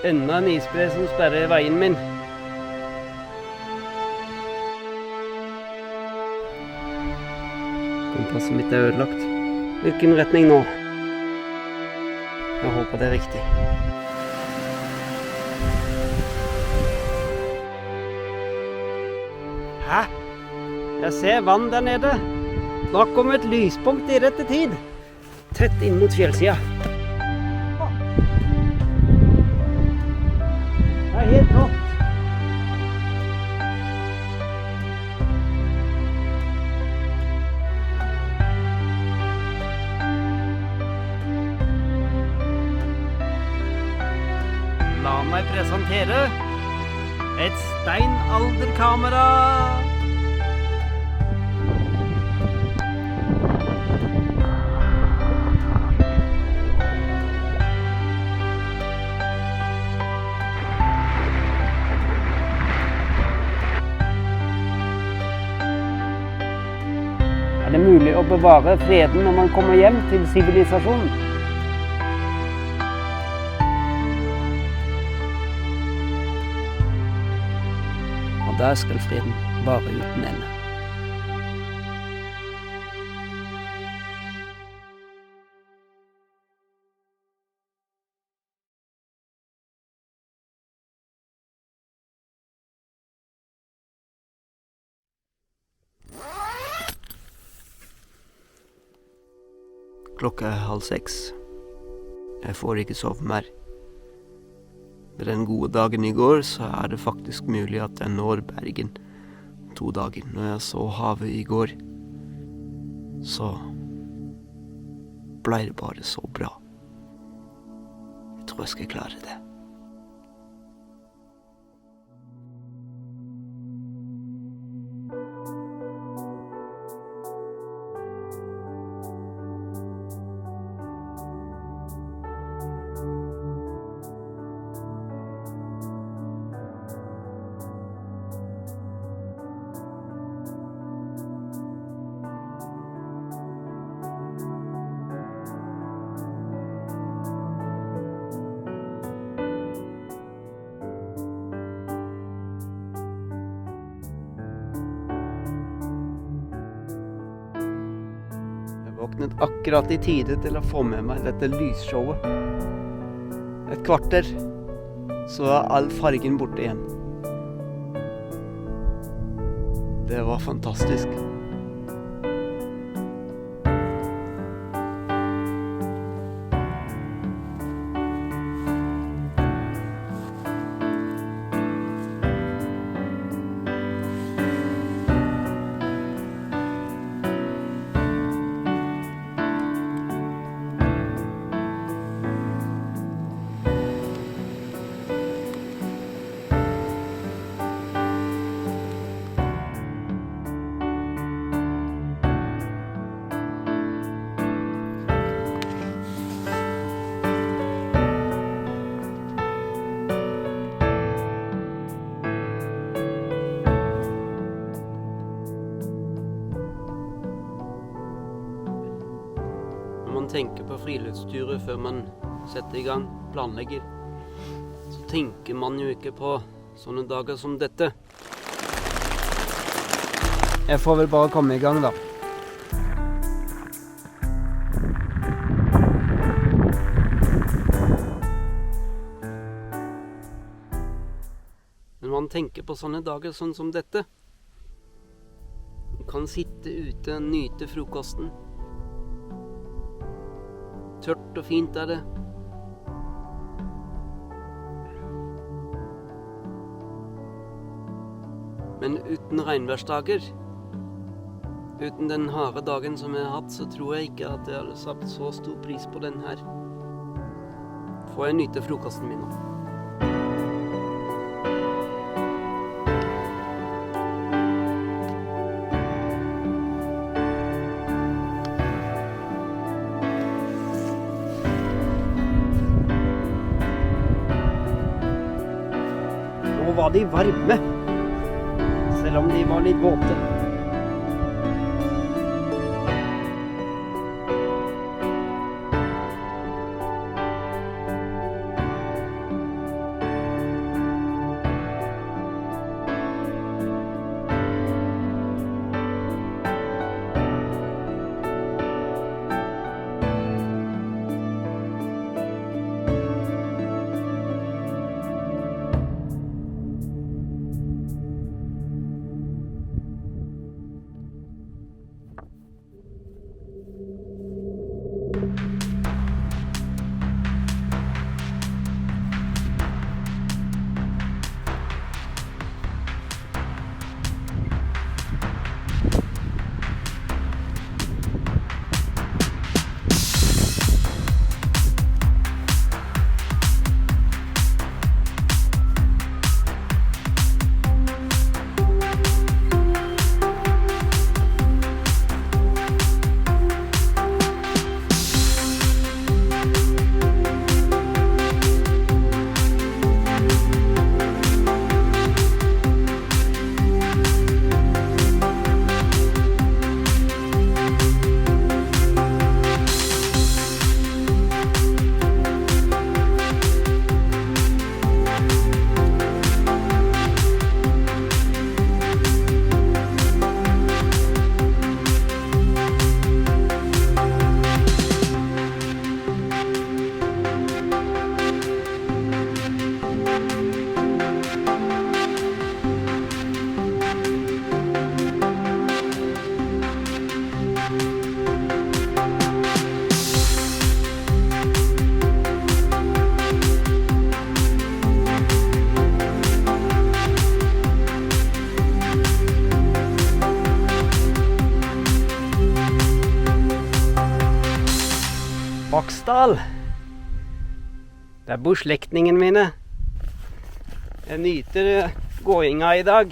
Enda en isbre som sperrer veien min. Kompasset mitt er ødelagt. Hvilken retning nå? Jeg håper det er riktig. Hæ? Jeg ser vann der nede. Snakk om et lyspunkt i rette tid. Tett inn mot fjellsida. Det er helt rått. La meg presentere et steinalderkamera. Er det mulig å bevare freden når man kommer hjem til sivilisasjonen? Og der skal freden vare uten ende. Klokka er 5:30. Jeg får ikke sove mer. Med den gode dagen i går, så er det faktisk mulig at jeg når Bergen 2 dager. Når jeg så havet i går, så ble det bare så bra. Jeg tror jeg skal klare det. Våknet akkurat i tide til å få med meg dette lysshowet. Et kvarter, så er all fargen borte igjen. Det var fantastisk. Man tenker på friluftsturer før man setter i gang, planlegger, så tenker man jo ikke på sånne dager som dette. Jeg får vel bare komme i gang da. Men man tenker på sånne dager sånn som dette. Man kan sitte ute og nyte frokosten. Tørt og fint er det. Men uten regnværsdager, uten den harde dagen som jeg har hatt, så tror jeg ikke at jeg hadde satt så stor pris på den her. Får jeg nyte frokosten min nå. Nå var de varme, selv om de var litt våte. Vaksdal. Der bor slektningene mine. Jeg nyter gåinga i dag.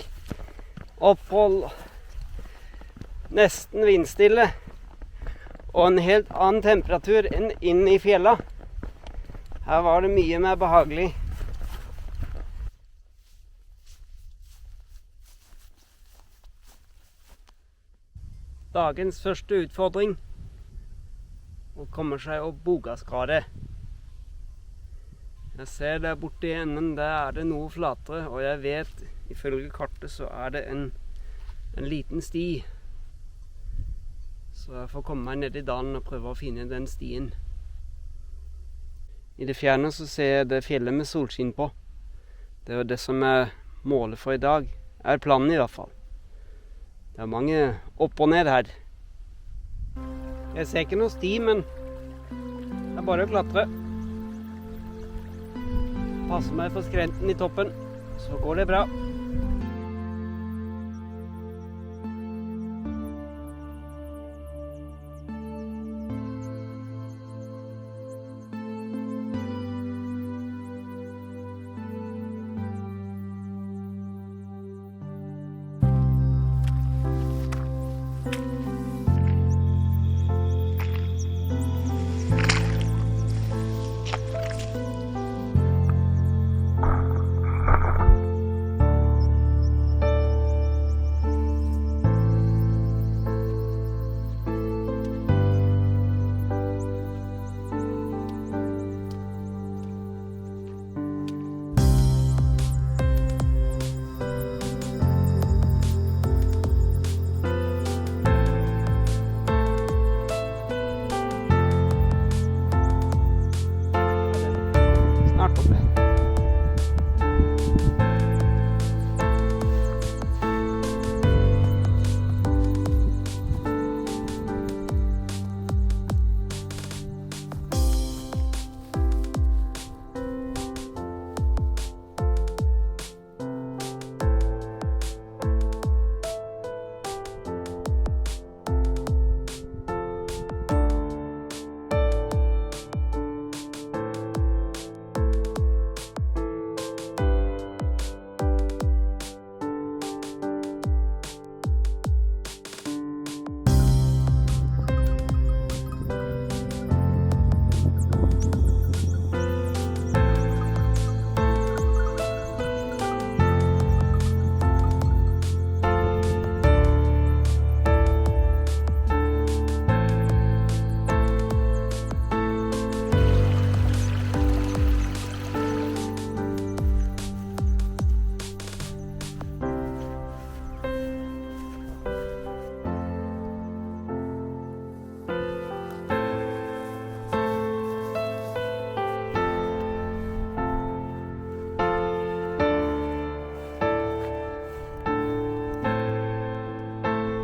Opphold nesten vindstille. Og en helt annen temperatur enn inn i fjella. Her var det mye mer behagelig. Dagens første utfordring å komme seg opp Bogaskaret. Jeg ser der borte i enden, der er det noe flatere, og jeg vet, ifølge kartet, så er det en liten sti. Så jeg får komme meg ned i dalen og prøve å finne den stien. I det fjerne så ser jeg det fjellet med solskinn på. Det er jo det som er målet for i dag, er planen i hvert fall. Det er mange opp og ned her. Jeg ser ikke noe sti, men det er bare å klatre. Passe meg for skrenten i toppen, så går det bra.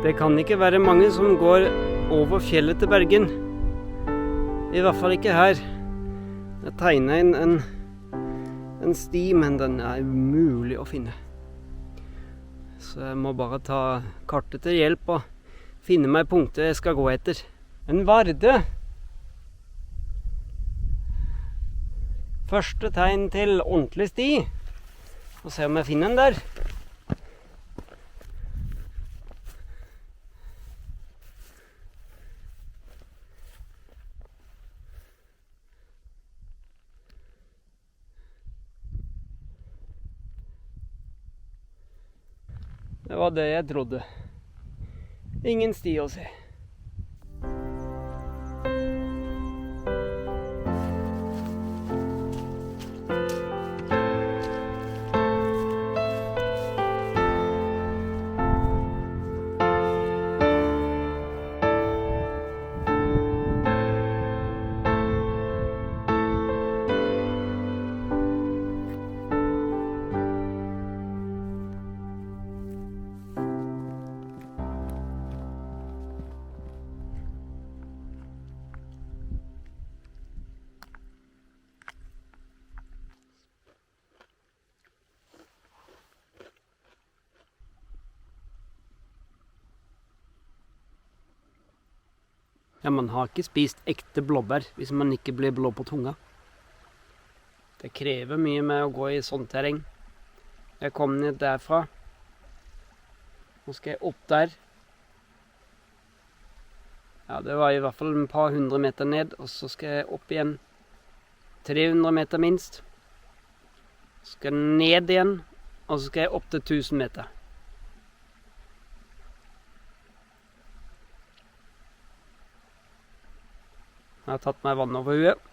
Det kan ikke være mange som går over fjellet til Bergen. I hvert fall ikke her. Jeg tegnet inn en sti, men den er umulig å finne. Så jeg må bare ta kartet til hjelp og finne meg punktet jeg skal gå etter. En varde. Første tegn til ordentlig sti. Og se om jeg finner den der. Det var det jeg trodde. Ingen sti å se. Ja, man har ikke spist ekte blåbær hvis man ikke blir blå på tunga. Det krever mye med å gå i sånt terreng. Jeg kom ned derfra. Nå skal jeg opp der. Ja, det var i hvert fall et par hundre meter ned, og så skal jeg opp igjen. 300 meter minst. Så skal jeg ned igjen, og så skal jeg opp til 1000 meter. Jeg har tatt meg vann over huet.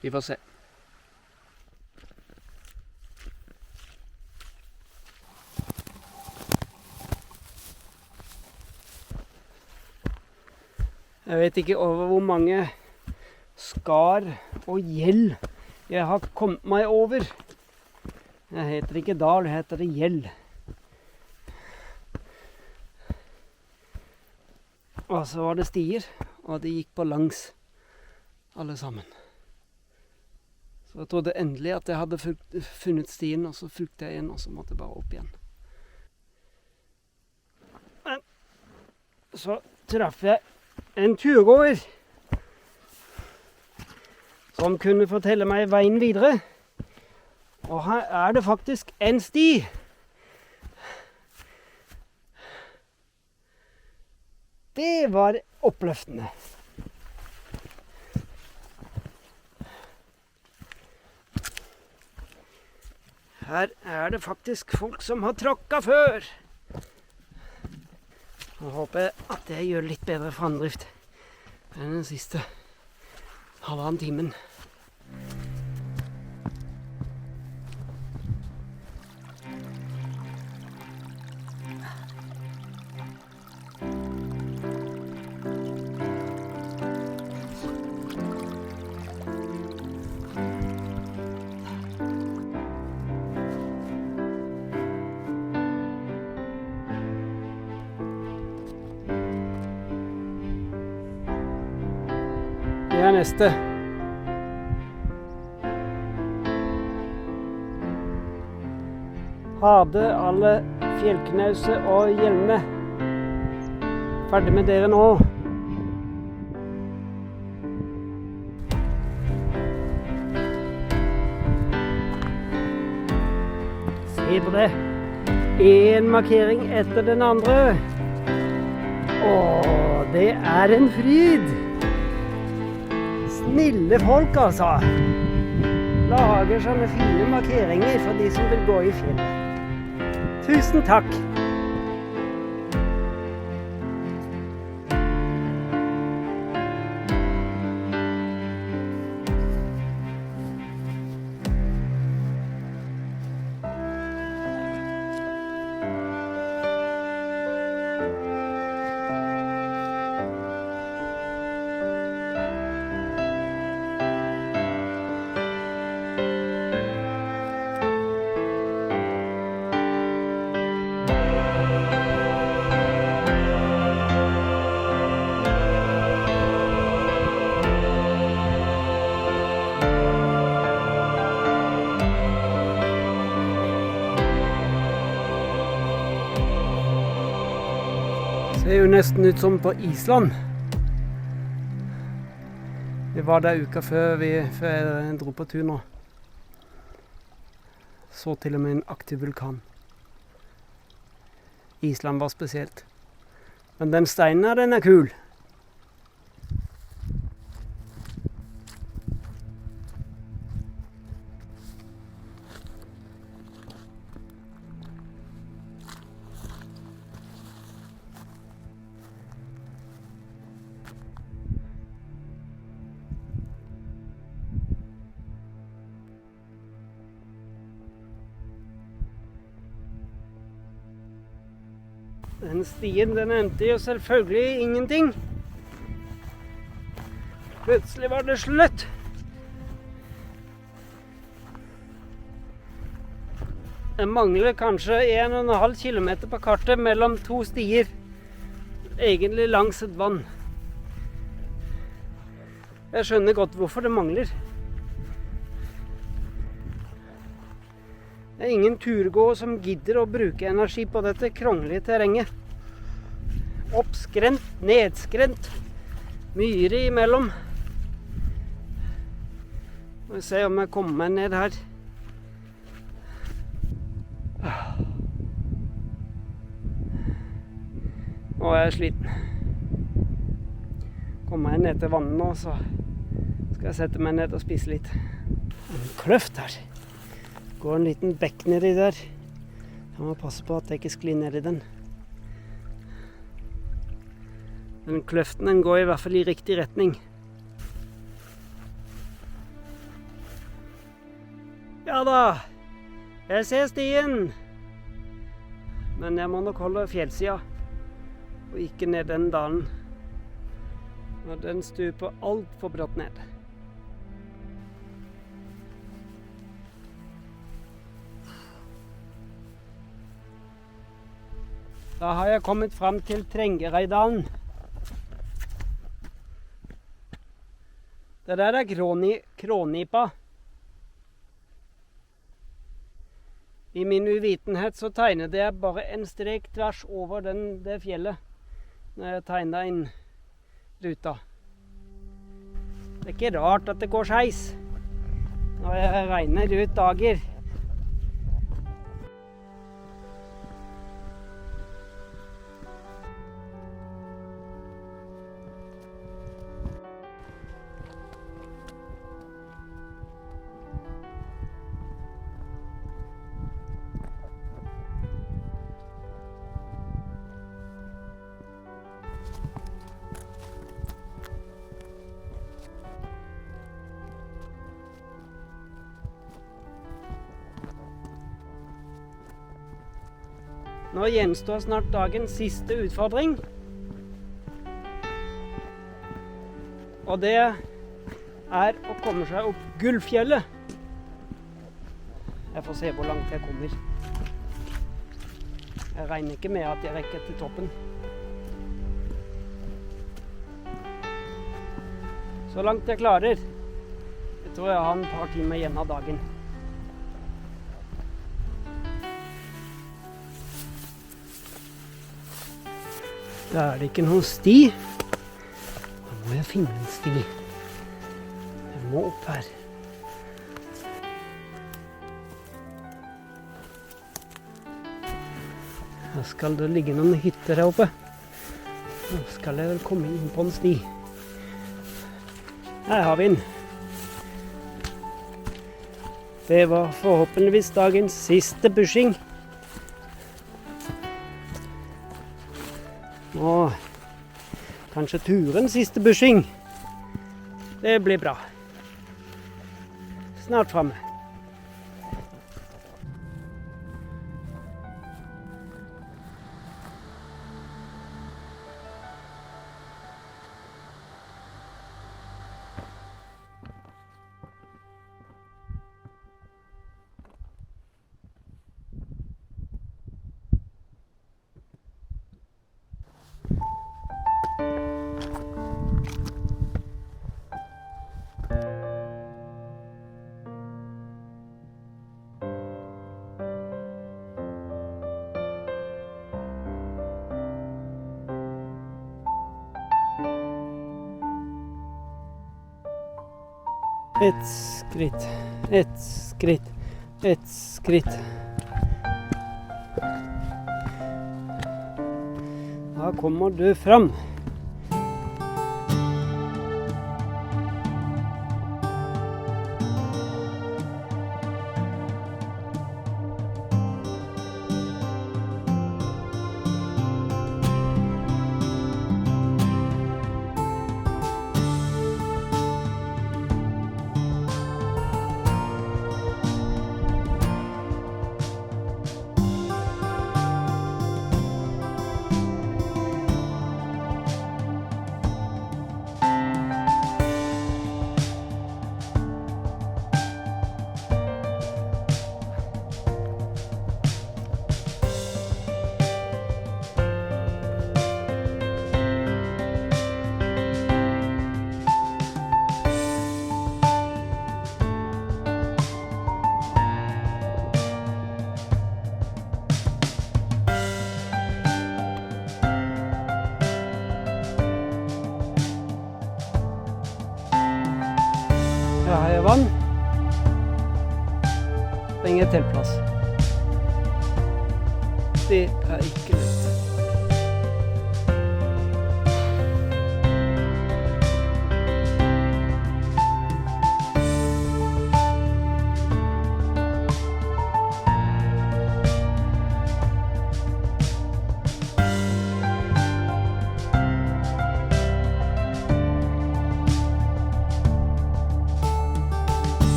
Vi får se. Jeg vet ikke over hvor mange skar og gjeld jeg har kommet meg over. Jeg heter ikke dal, jeg heter det gjeld. Og så var det stier, og det gikk på langs alle sammen. Så jeg trodde endelig at jeg hadde funnet stien, og så fulgte jeg igjen, og så måtte jeg bare opp igjen. Men så traff jeg en turgåer som kunne fortelle meg veien videre. Og her er det faktisk en sti. Det var oppløftende. Her er det faktisk folk som har tråkket før. Nå håper jeg at jeg gjør litt bedre framdrift enn den siste halvannen timen. Det er neste. Hade alle fjellknause og hjelme. Ferdig med dere nå. Se på det. En markering etter den andre. Åh, det er en fryd. Snille folk, altså. Lager sånne fine markeringer for de som vil gå i fjellet. Tusen takk. Det ser jo nesten ut som på Island. Vi var der uka før jeg dro på tur nå. Så til og med en aktiv vulkan. Island var spesielt. Men den steinen her, den er kul. Den stien, den endte jo selvfølgelig i ingenting. Plutselig var det slutt. Det mangler kanskje 1,5 kilometer på kartet mellom to stier. Egentlig langs et vann. Jeg skjønner godt hvorfor det mangler. Det er ingen turgåer som gidder å bruke energi på dette krongelige terrenget. oppskrent, nedskrent, myre imellom. Må vi se om jeg kommer meg ned her. Nå er jeg sliten. Kommer jeg ned til vannet nå, så skal jeg sette meg ned og spise litt. En kløft her. Går en liten bekk nedi der. Jeg må passe på at jeg ikke sklir ned i den. Den kløften den går i hvert fall i riktig retning. Ja da, jeg ser stien. Men jeg må nok holde fjellsida, og ikke ned den dalen. Og den stuper alt for brått ned. Da har jeg kommet fram til Trengereidalen. Det der er Krånipa. I min uvitenhet så tegnet jeg bare en strek tvers over det fjellet når jeg tegnet inn ruta. Det er ikke rart at det går skeis når jeg regner ut dager. Nå gjenstår snart dagens siste utfordring. Og det er å komme seg opp Gullfjellet. Jeg får se hvor langt jeg kommer. Jeg regner ikke med at jeg rekker til toppen. Så langt jeg klarer. Jeg tror jeg har et par timer igjen av dagen. Da er det ikke noen sti. Da må jeg finne en sti. Jeg må opp her. Her skal det ligge noen hytter her oppe. Nå skal jeg vel komme inn på en sti. Her har vi den. Det var forhåpentligvis dagens siste bushing. Og kanskje turens siste bushing. Det blir bra. Snart fremme. Ett skritt, ett skritt, ett skritt. Da kommer du fram. Her har jeg vann. Trenger jeg teltplass. Det er ikke lett.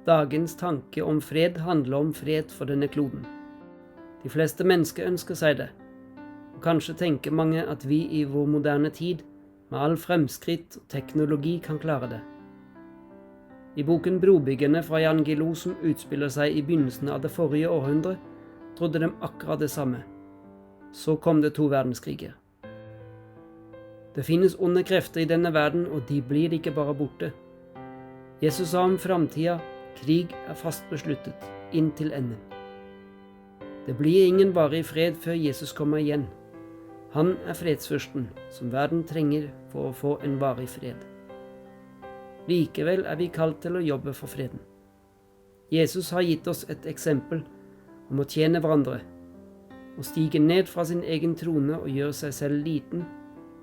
Dagens tanke om fred handler om fred for denne kloden. De fleste mennesker ønsker seg det, og kanskje tenker mange at vi i vår moderne tid, med all fremskritt og teknologi, kan klare det. I boken Brobyggerne fra Jan Guillou, som utspiller seg i begynnelsen av det forrige århundre, trodde de akkurat det samme. Så kom det 2 verdenskriger. Det finnes onde krefter i denne verden, og de blir ikke bare borte. Jesus sa om framtida: krig er fast besluttet, inntil enden. Det blir ingen varig fred før Jesus kommer igjen. Han er fredsfyrsten, som verden trenger for å få en varig fred. Likevel er vi kalt til å jobbe for freden. Jesus har gitt oss et eksempel om å tjene hverandre. Å stige ned fra sin egen trone og gjøre seg selv liten,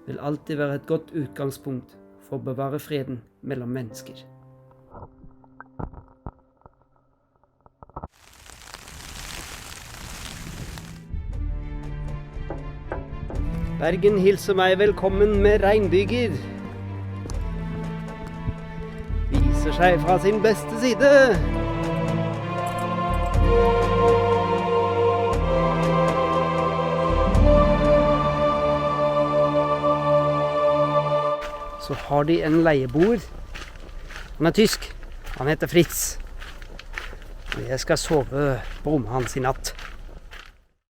vil alltid være et godt utgangspunkt for å bevare freden mellom mennesker. Bergen hilser meg velkommen med regnbyger. Viser seg fra sin beste side. Så har de en leieboer. Han er tysk. Han heter Fritz. Og jeg skal sove på rommet hans i natt.